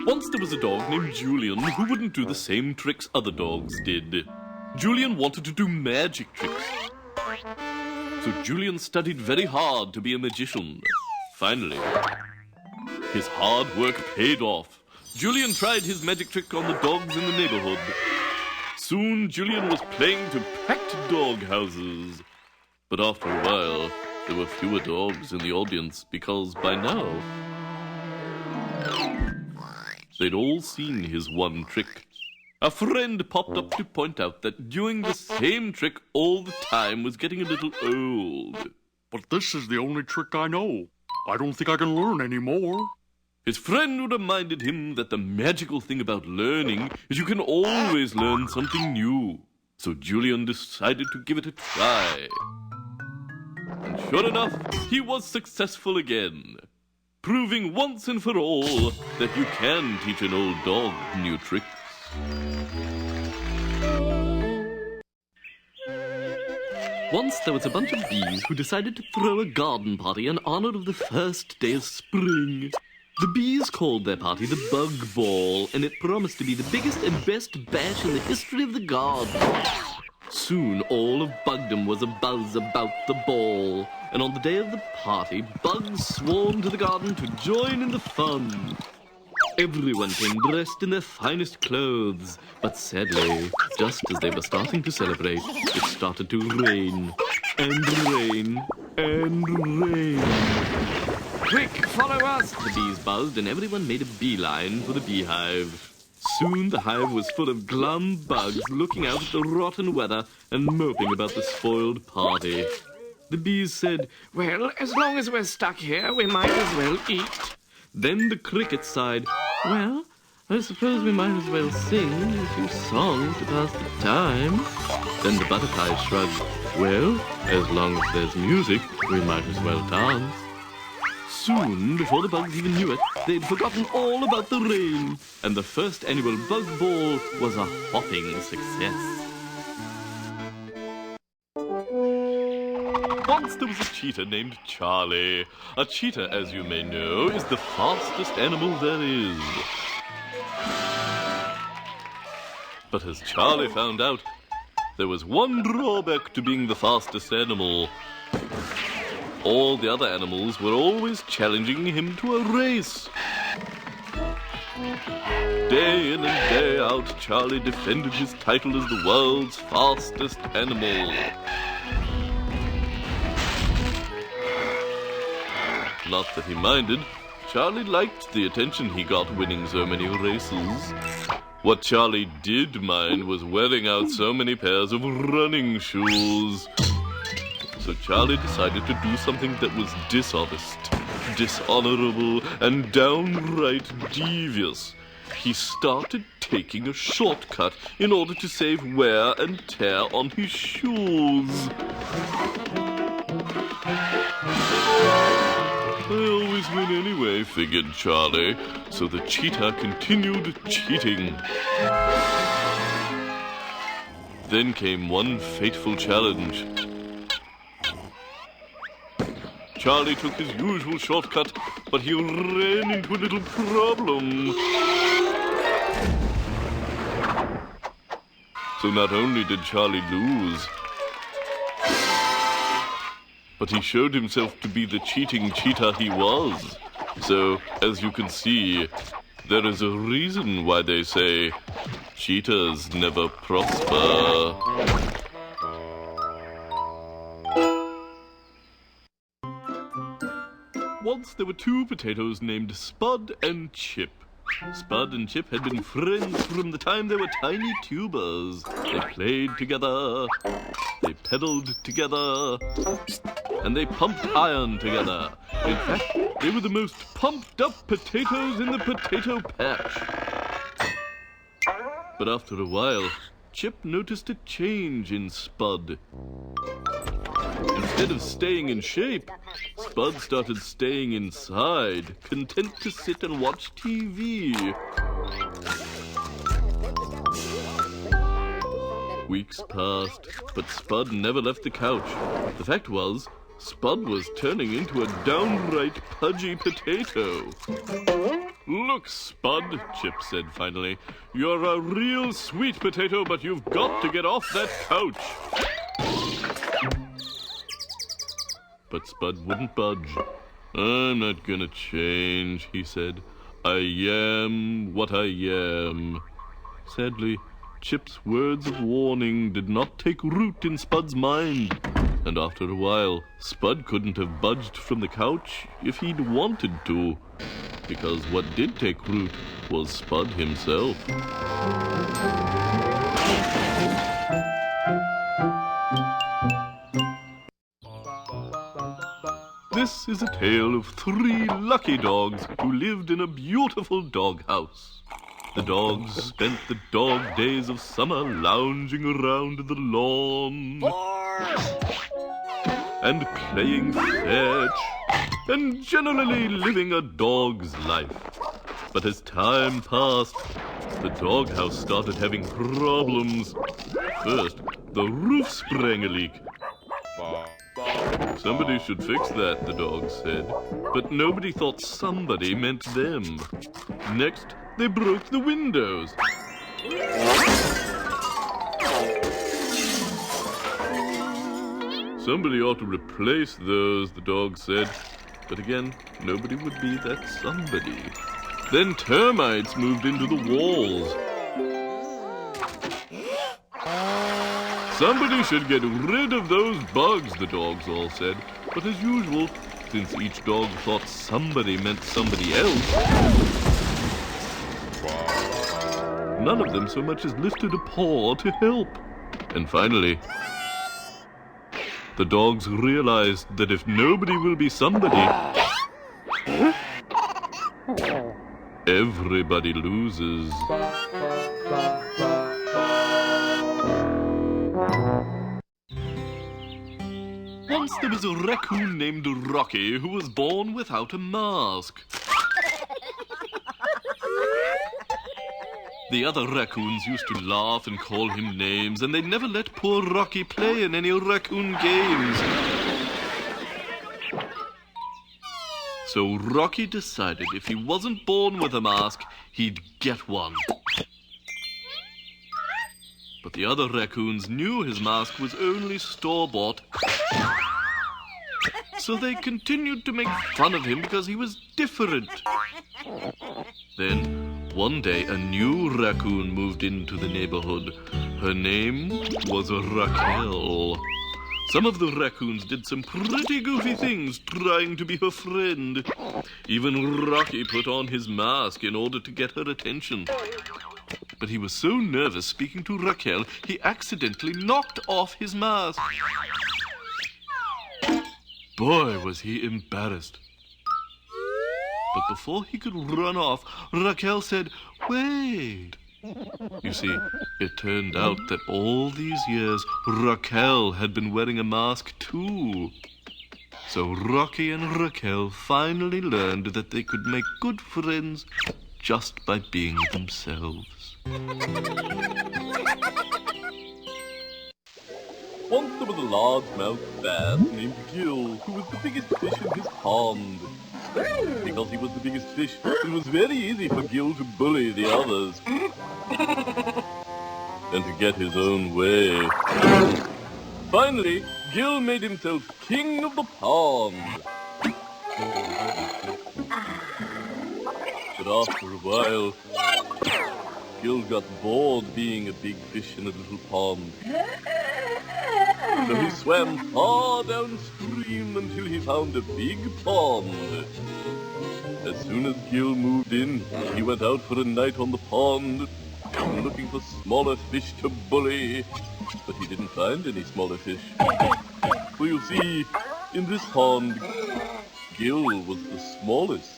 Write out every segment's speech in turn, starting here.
Once there was a dog named Julian who wouldn't do the same tricks other dogs did. Julian wanted to do magic tricks. So Julian studied very hard to be a magician. Finally, his hard work paid off. Julian tried his magic trick on the dogs in the neighborhood. Soon Julian was playing to packed dog houses. But after a while, there were fewer dogs in the audience because by now, they'd all seen his one trick. A friend popped up to point out that doing the same trick all the time was getting a little old. But this is the only trick I know. I don't think I can learn any more. His friend reminded him that the magical thing about learning is you can always learn something new. So Julian decided to give it a try. And sure enough, he was successful again, proving once and for all that you can teach an old dog new tricks. Once there was a bunch of bees who decided to throw a garden party in honor of the first day of spring. The bees called their party the Bug Ball, and it promised to be the biggest and best bash in the history of the garden. Soon all of Bugdom was abuzz about the ball, and on the day of the party, bugs swarmed to the garden to join in the fun. Everyone came dressed in their finest clothes, but sadly, just as they were starting to celebrate, it started to rain, and rain, and rain. Quick, follow us! The bees buzzed, and everyone made a beeline for the beehive. Soon the hive was full of glum bugs looking out at the rotten weather and moping about the spoiled party. The bees said, "Well, as long as we're stuck here, we might as well eat." Then the crickets sighed, "Well, I suppose we might as well sing a few songs to pass the time." Then the butterflies shrugged, "Well, as long as there's music, we might as well dance." Soon, before the bugs even knew it, they'd forgotten all about the rain, and the first annual Bug Ball was a hopping success. Once there was a cheetah named Charlie. A cheetah, as you may know, is the fastest animal there is. But as Charlie found out, there was one drawback to being the fastest animal. All the other animals were always challenging him to a race. Day in and day out, Charlie defended his title as the world's fastest animal. Not that he minded. Charlie liked the attention he got winning so many races. What Charlie did mind was wearing out so many pairs of running shoes. So Charlie decided to do something that was dishonest, dishonorable, and downright devious. He started taking a shortcut in order to save wear and tear on his shoes. I always win anyway, figured Charlie, so the cheetah continued cheating. Then came one fateful challenge. Charlie took his usual shortcut, but he ran into a little problem. So not only did Charlie lose, but he showed himself to be the cheating cheetah he was. So, as you can see, there is a reason why they say cheetahs never prosper. Once there were two potatoes named Spud and Chip. Spud and Chip had been friends from the time they were tiny tubers. They played together, they pedaled together, and they pumped iron together. In fact, they were the most pumped up potatoes in the potato patch. But after a while, Chip noticed a change in Spud. Instead of staying in shape, Spud started staying inside, content to sit and watch TV. Weeks passed, but Spud never left the couch. The fact was, Spud was turning into a downright pudgy potato. Look, Spud, Chip said finally, you're a real sweet potato, but you've got to get off that couch. But Spud wouldn't budge. I'm not gonna change, he said. I am what I am. Sadly, Chip's words of warning did not take root in Spud's mind. And after a while, Spud couldn't have budged from the couch if he'd wanted to. Because what did take root was Spud himself. This is a tale of 3 lucky dogs who lived in a beautiful doghouse. The dogs spent the dog days of summer lounging around the lawn and playing fetch and generally living a dog's life. But as time passed, the doghouse started having problems. First, the roof sprang a leak. Somebody should fix that, the dogs said. But nobody thought somebody meant them. Next, they broke the windows. Somebody ought to replace those, the dogs said. But again, nobody would be that somebody. Then termites moved into the walls. Somebody should get rid of those bugs, the dogs all said. But as usual, since each dog thought somebody meant somebody else, none of them so much as lifted a paw to help. And finally, the dogs realized that if nobody will be somebody, everybody loses. Once there was a raccoon named Rocky who was born without a mask. The other raccoons used to laugh and call him names, and they never let poor Rocky play in any raccoon games. So Rocky decided if he wasn't born with a mask, he'd get one. But the other raccoons knew his mask was only store-bought. So they continued to make fun of him because he was different. Then, one day, a new raccoon moved into the neighborhood. Her name was Raquel. Some of the raccoons did some pretty goofy things trying to be her friend. Even Rocky put on his mask in order to get her attention. But he was so nervous speaking to Raquel, he accidentally knocked off his mask. Boy, was he embarrassed. But before he could run off, Raquel said, "Wait." You see, it turned out that all these years, Raquel had been wearing a mask too. So Rocky and Raquel finally learned that they could make good friends just by being themselves. Once there was a largemouth bass named Gil, who was the biggest fish in his pond. Because he was the biggest fish, it was very easy for Gil to bully the others. And to get his own way. Finally, Gil made himself king of the pond. But after a while, Gil got bored being a big fish in a little pond. So he swam far downstream until he found a big pond. As soon as Gil moved in, he went out for a night on the pond, looking for smaller fish to bully. But he didn't find any smaller fish. For you see, in this pond, Gil was the smallest.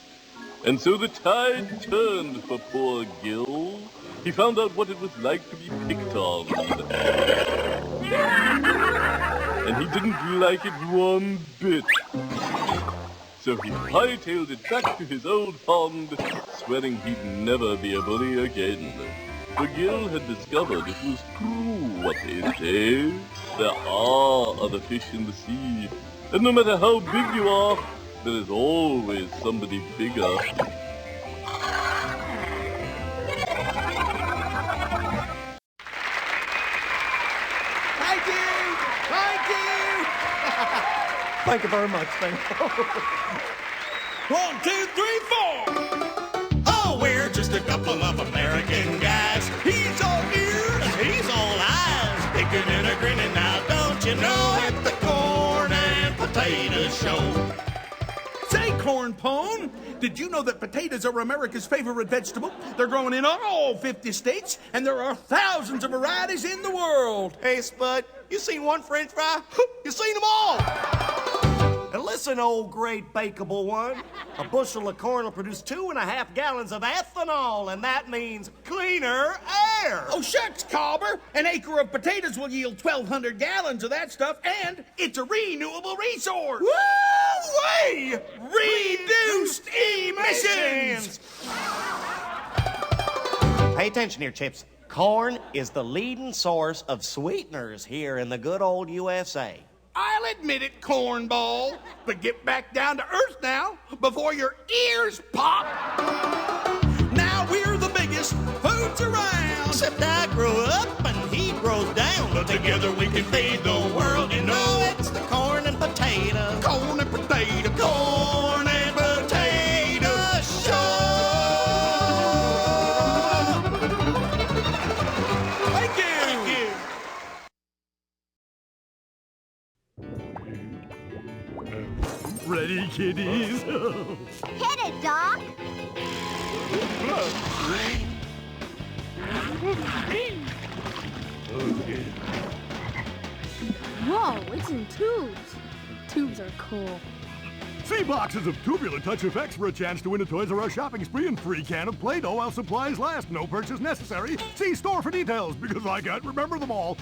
And so the tide turned for poor Gil. He found out what it was like to be picked on. And he didn't like it one bit. So he hightailed it back to his old pond, swearing he'd never be a bully again. For Gil had discovered it was true what they say. There are other fish in the sea, And no matter how big you are, there is always somebody bigger. Thank you! Thank you! Thank you very much. Thank you. 1, 2, 3, 4! Oh, we're just a couple of American guys. He's all ears, he's all eyes. Picking and a grinning now, don't you know? At the Corn and Potato Show. Say, Corn Pone, did you know that potatoes are America's favorite vegetable? They're grown in all 50 states, and there are thousands of varieties in the world. Hey, Spud, you seen one French fry? You seen them all. And listen, old great bakeable one. A bushel of corn will produce 2.5 gallons of ethanol, and that means cleaner air. Oh, shucks, Cobber. An acre of potatoes will yield 1,200 gallons of that stuff, and it's a renewable resource. Woo-wee! Reduced emissions! Pay attention here, Chips. Corn is the leading source of sweeteners here in the good old USA. I'll admit it, cornball, but get back down to earth now before your ears pop. Now we're the biggest foods around. Except I grow up and he grows down, but together we can feed the world. You know it's the corn and potato. Corn and potato. Corn and potato show. Thank you. Thank you. Ready, kiddies? Hit it, Doc. Whoa, it's in tubes. Tubes are cool. See boxes of Tubular Touch Effects for a chance to win a Toys R Us shopping spree and free can of Play-Doh while supplies last. No purchase necessary. See store for details, because I can't remember them all.